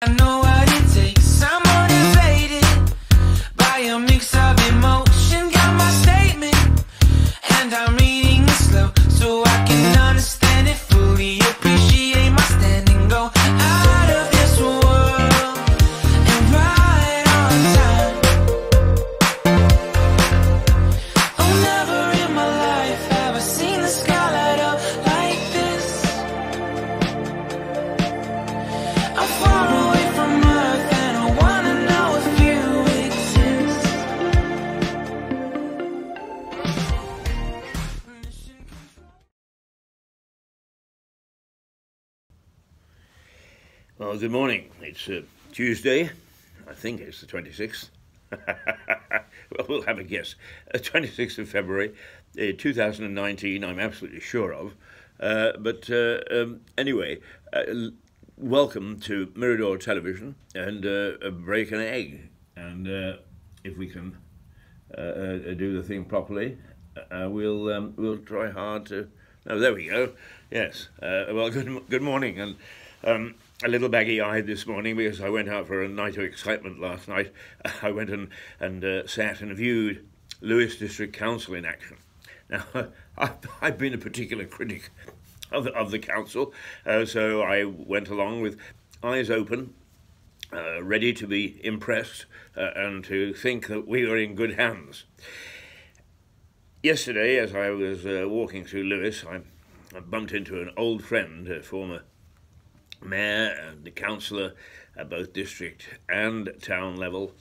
I know what it takes. I'm motivated by a mix of emotion. Got my statement, and I'm reading it slow so I can understand it fully. Appreciate my standing, go out of this world and right on time. Oh, never in my life have I seen the sky light up like this. I'm far away from Earth and I wanna know if you exist. Well, good morning. It's Tuesday. I think it's the 26th. Well, we'll have a guess. 26th of February, 2019, I'm absolutely sure of. Anyway, welcome to Mirador Television and a Break an Egg. And if we can do the thing properly, we'll try hard to... Oh, there we go. Yes. Well, good morning. And a little baggy-eyed this morning because I went out for a night of excitement last night. I went and sat and viewed Lewes District Council in action. Now, I've been a particular critic of the council, so I went along with eyes open, ready to be impressed and to think that we were in good hands. Yesterday, as I was walking through Lewes, I bumped into an old friend, a former mayor and the councillor at both district and town level,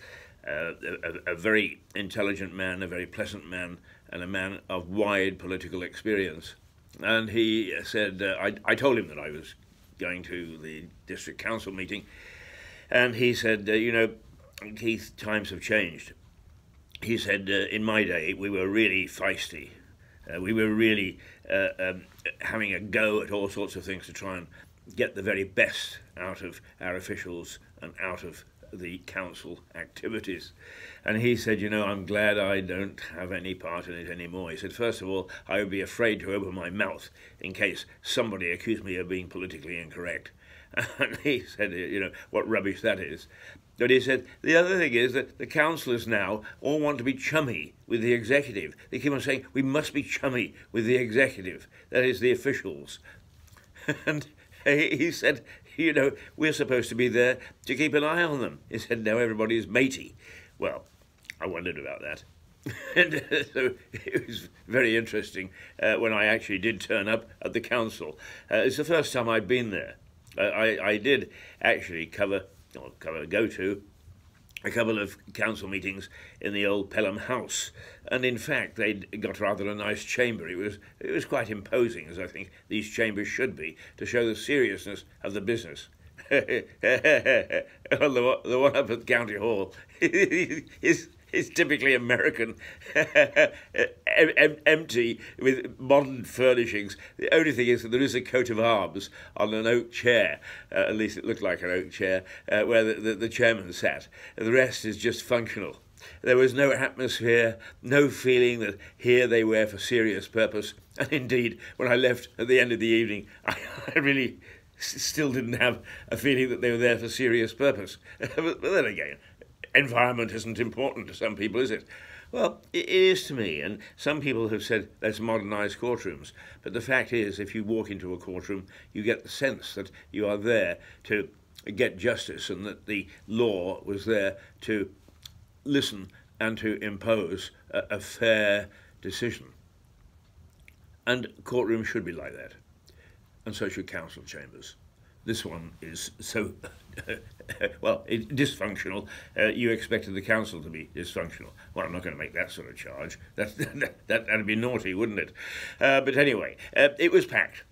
a very intelligent man, a very pleasant man, and a man of wide political experience. And he said, I told him that I was going to the district council meeting, and he said, Keith, times have changed. He said, in my day, we were really feisty. We were really having a go at all sorts of things to try and get the very best out of our officials and out of the council activities. And he said, I'm glad I don't have any part in it anymore. He said, first of all, I would be afraid to open my mouth in case somebody accused me of being politically incorrect. And he said, what rubbish that is. But he said, the other thing is that the councillors now all want to be chummy with the executive. They keep on saying, we must be chummy with the executive, that is, the officials. And he said, we're supposed to be there to keep an eye on them. He said, no, everybody is matey. Well, I wondered about that. And so it was very interesting when I actually did turn up at the council. It's the first time I'd been there. I did actually go to a couple of council meetings in the old Pelham House, and in fact they'd got rather a nice chamber. It was quite imposing, as I think these chambers should be, to show the seriousness of the business. Well, the one up at County Hall is typically American, empty with modern furnishings. The only thing is that there is a coat of arms on an oak chair, at least it looked like an oak chair, where the chairman sat. The rest is just functional. There was no atmosphere, no feeling that here they were for serious purpose. And indeed, when I left at the end of the evening, I really still didn't have a feeling that they were there for serious purpose. But then again, environment isn't important to some people, is it? Well, it is to me, and some people have said let's modernise courtrooms. But the fact is, if you walk into a courtroom, you get the sense that you are there to get justice and that the law was there to listen and to impose a fair decision. And courtrooms should be like that, and so should council chambers. This one is so, dysfunctional. You expected the council to be dysfunctional. Well, I'm not going to make that sort of charge. That'd be naughty, wouldn't it? But anyway, it was packed.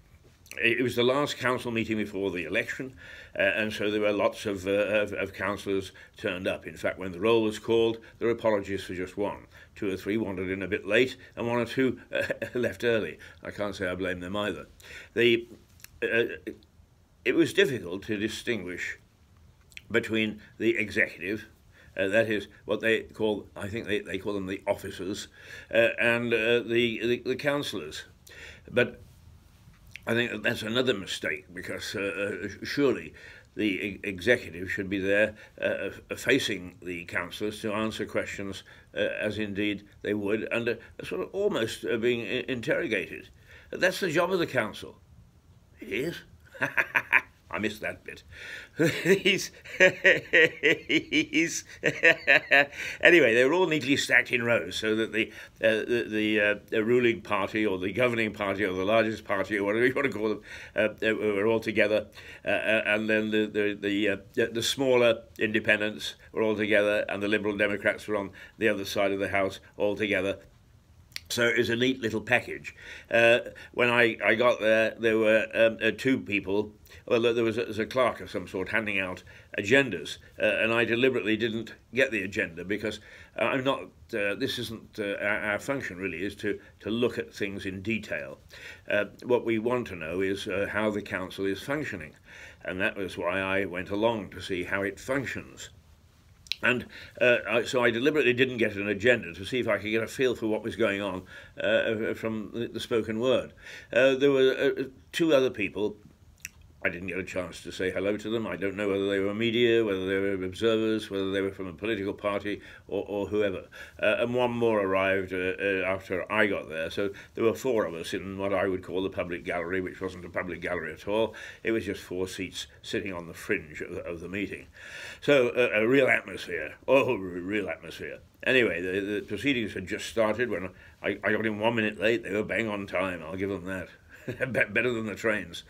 It was the last council meeting before the election, and so there were lots of councillors turned up. In fact, when the roll was called, there were apologies for just one. 2 or 3 wandered in a bit late, and 1 or 2 left early. I can't say I blame them either. It was difficult to distinguish between the executive, that is what they call, I think they call them the officers, and the councillors. But I think that's another mistake, because surely the executive should be there facing the councillors to answer questions as indeed they would, under sort of almost being interrogated. That's the job of the council. It is. I missed that bit. Anyway, they were all neatly stacked in rows so that the ruling party or the governing party or the largest party or whatever you want to call them were all together, and then the smaller independents were all together, and the Liberal Democrats were on the other side of the house all together. So it was a neat little package. When I got there, there were two people. Well, there was a clerk of some sort handing out agendas, and I deliberately didn't get the agenda because I'm not. This isn't our function. Really, is to look at things in detail. What we want to know is how the council is functioning, and that was why I went along to see how it functions. And so I deliberately didn't get an agenda to see if I could get a feel for what was going on from the spoken word. There were two other people. I didn't get a chance to say hello to them. I don't know whether they were media, whether they were observers, whether they were from a political party or whoever. And one more arrived after I got there. So there were four of us in what I would call the public gallery, which wasn't a public gallery at all. It was just four seats sitting on the fringe of the meeting. So a real atmosphere. Oh, real atmosphere. Anyway, the proceedings had just started when I got in 1 minute late. They were bang on time, I'll give them that. Better than the trains.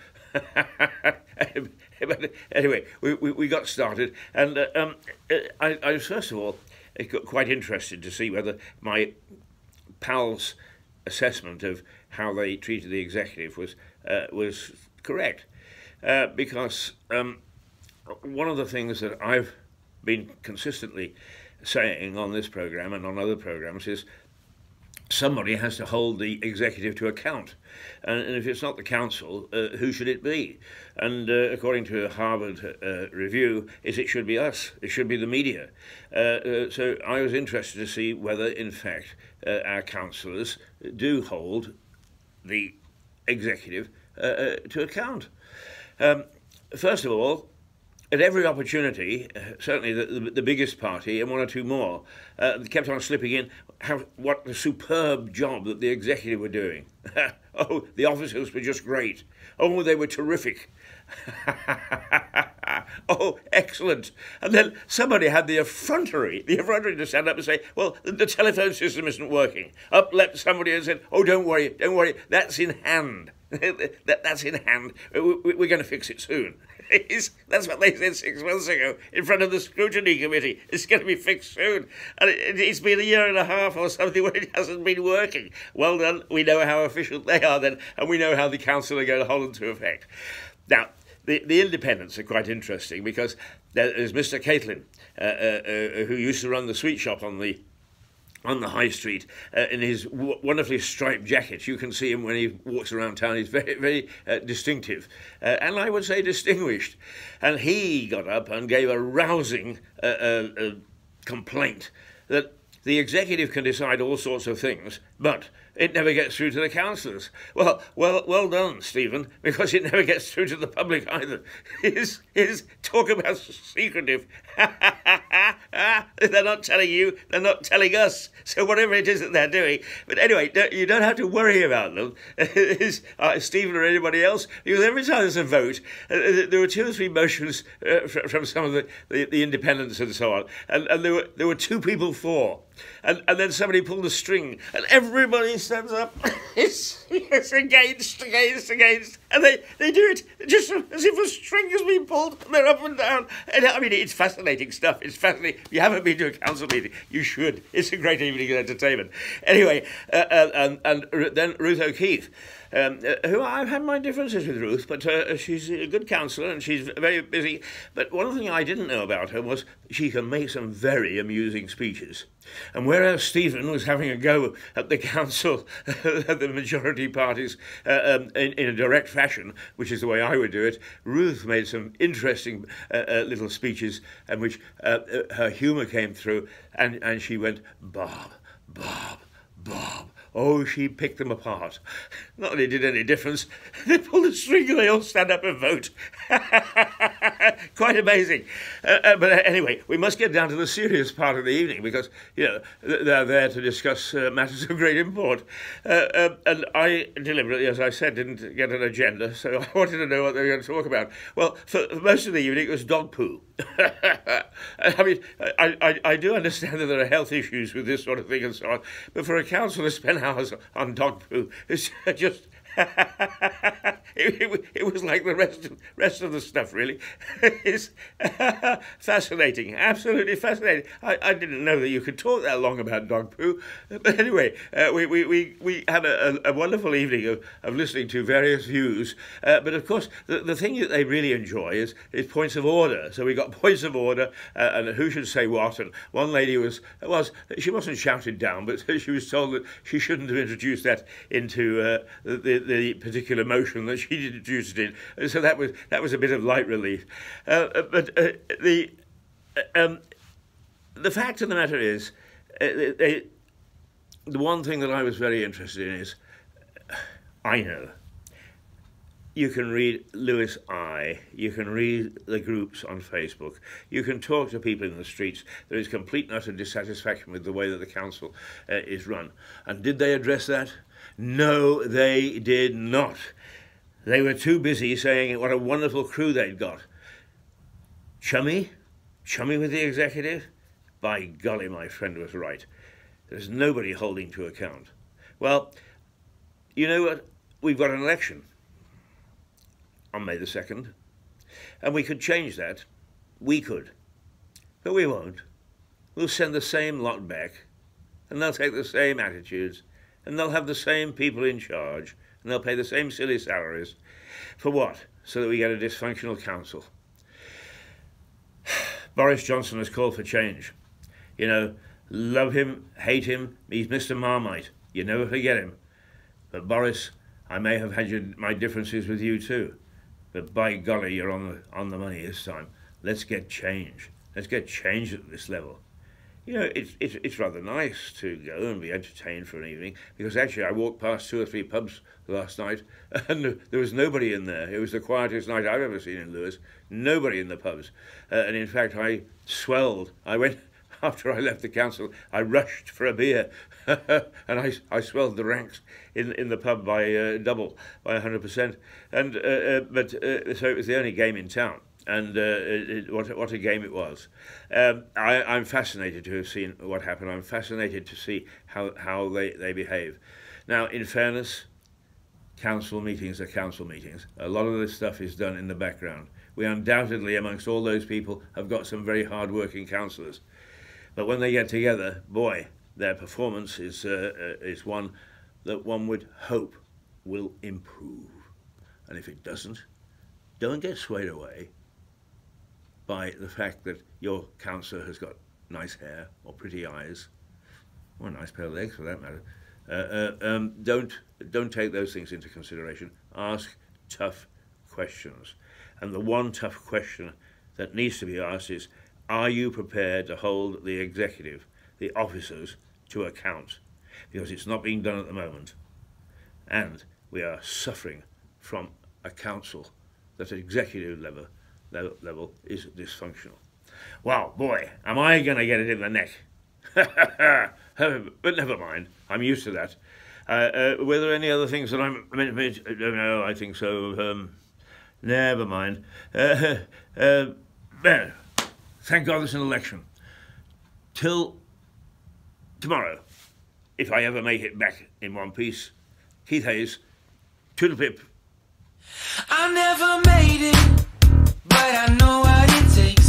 But anyway, we got started, and I was first of all got quite interested to see whether my pals' assessment of how they treated the executive was correct, because one of the things that I've been consistently saying on this programme and on other programmes is somebody has to hold the executive to account. And if it's not the council, who should it be? And according to a Harvard review, it should be us. It should be the media. So I was interested to see whether, in fact, our councillors do hold the executive to account. First of all, at every opportunity, certainly the biggest party and one or two more, kept on slipping in what a superb job that the executive were doing. Oh, the officers were just great. Oh, they were terrific. Oh, excellent. And then somebody had the effrontery to stand up and say, well, the telephone system isn't working. Up leapt somebody and said, oh, don't worry, that's in hand. That's in hand. We're going to fix it soon. That's what they said 6 months ago in front of the scrutiny committee. It's going to be fixed soon. And it's been a year and a half or something where it hasn't been working. Well done. We know how efficient they are then, and we know how the council are going to hold them to effect. Now, the independents are quite interesting because there's Mr. Caitlin, who used to run the sweet shop on the high street in his wonderfully striped jacket. You can see him when he walks around town. He's very, very distinctive, and I would say distinguished. And he got up and gave a rousing complaint that the executive can decide all sorts of things, but it never gets through to the councillors. Well done, Stephen, because it never gets through to the public either. His talk about secretive. They're not telling you, they're not telling us. So whatever it is that they're doing. But anyway, you don't have to worry about them, Stephen or anybody else, because every time there's a vote, there were 2 or 3 motions from some of the independents and so on, and there were 2 people for. And then somebody pulled a string, and everybody stands up. It's against, and they do it just as if a string has been pulled, and they're up and down. And I mean, it's fascinating stuff. It's fascinating. If you haven't been to a council meeting, you should. It's a great evening of entertainment. Anyway, and then Ruth O'Keefe, who I've had my differences with Ruth, but she's a good councillor and she's very busy. But one thing I didn't know about her was she can make some very amusing speeches. And whereas Stephen was having a go at the council, at the majority parties, in a direct fashion, which is the way I would do it, Ruth made some interesting little speeches in which her humour came through, and she went, Bob, Oh, she picked them apart. Not that it did any difference. They pull the string and they all stand up and vote. Quite amazing. But anyway, we must get down to the serious part of the evening because, you know, they're there to discuss matters of great import. And I deliberately, as I said, didn't get an agenda, so I wanted to know what they were going to talk about. Well, for most of the evening, it was dog poo. I mean, I do understand that there are health issues with this sort of thing and so on, but for a council to spend hours on dog poo is just... it was like the rest of the stuff, really. It's fascinating, absolutely fascinating. I didn't know that you could talk that long about dog poo. But anyway, we had a wonderful evening of listening to various views. But of course, the thing that they really enjoy is points of order. So we got points of order and who should say what. And one lady she wasn't shouted down, but she was told that she shouldn't have introduced that into the particular motion that she introduced it in. So that was a bit of light relief. But the fact of the matter is, the one thing that I was very interested in is, I know, you can read Lewis I, you can read the groups on Facebook, you can talk to people in the streets. There is complete and utter dissatisfaction with the way that the council is run. And did they address that? No, they did not. They were too busy saying what a wonderful crew they'd got. Chummy with the executive? By golly, my friend was right. There's nobody holding to account. Well, you know what? We've got an election on May the 2nd, and we could change that. We could. But we won't. We'll send the same lot back, and they'll take the same attitudes, and they'll have the same people in charge, and they'll pay the same silly salaries. For what? So that we get a dysfunctional council. Boris Johnson has called for change. You know, love him, hate him, he's Mr. Marmite. You never forget him. But Boris, I may have had my differences with you too. But by golly, you're on the money this time. Let's get change. Let's get change at this level. You know, it's rather nice to go and be entertained for an evening, because actually I walked past 2 or 3 pubs last night and there was nobody in there. It was the quietest night I've ever seen in Lewis. Nobody in the pubs. And in fact, I swelled. I went, after I left the council, I rushed for a beer and I swelled the ranks in the pub by double, by 100%. And so it was the only game in town. And what a game it was. I'm fascinated to have seen what happened. I'm fascinated to see how they behave. Now, in fairness, council meetings are council meetings. A lot of this stuff is done in the background. We undoubtedly, amongst all those people, have got some very hard-working councillors. But when they get together, boy, their performance is one that one would hope will improve. And if it doesn't, don't get swayed away by the fact that your councillor has got nice hair or pretty eyes, or a nice pair of legs for that matter. Don't take those things into consideration. Ask tough questions. And the one tough question that needs to be asked is, are you prepared to hold the executive, the officers, to account? Because it's not being done at the moment. And we are suffering from a council that at executive level is dysfunctional. Well, boy, am I going to get it in the neck. But never mind, I'm used to that. Were there any other things that I'm meant to... No, I think so. Never mind. Thank God there's an election. Till tomorrow, if I ever make it back in one piece. Keith Hayes, toodle pip. I never made it, but I know what it takes.